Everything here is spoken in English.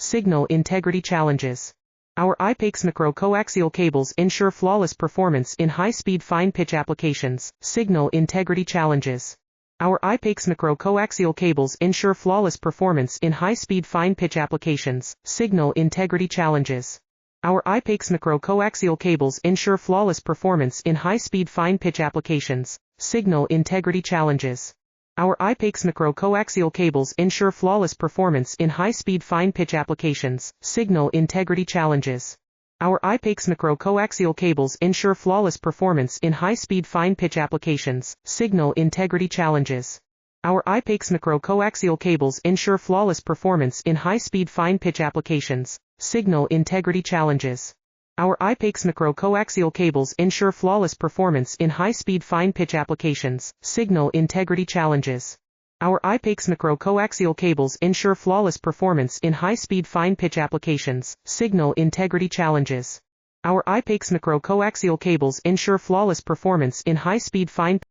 Signal integrity challenges. Our IPAX micro-coaxial cables ensure flawless performance in high-speed fine-pitch applications. Signal integrity challenges. Our IPAX micro-coaxial cables ensure flawless performance in high-speed fine-pitch applications. Signal integrity challenges. Our IPAX micro-coaxial cables ensure flawless performance in high-speed fine-pitch applications. Signal integrity challenges. Our IPAX micro-coaxial cables ensure flawless performance in high-speed fine-pitch applications. Signal integrity challenges. Our IPAX micro-coaxial cables ensure flawless performance in high-speed fine-pitch applications. Signal integrity challenges. Our IPAX micro-coaxial cables ensure flawless performance in high-speed fine-pitch applications. Signal integrity challenges. Our IPAX micro-coaxial cables ensure flawless performance in high-speed fine-pitch applications. Signal integrity challenges. Our IPAX micro-coaxial cables ensure flawless performance in high-speed fine-pitch applications. Signal integrity challenges. Our IPAX micro-coaxial cables ensure flawless performance in high-speed fine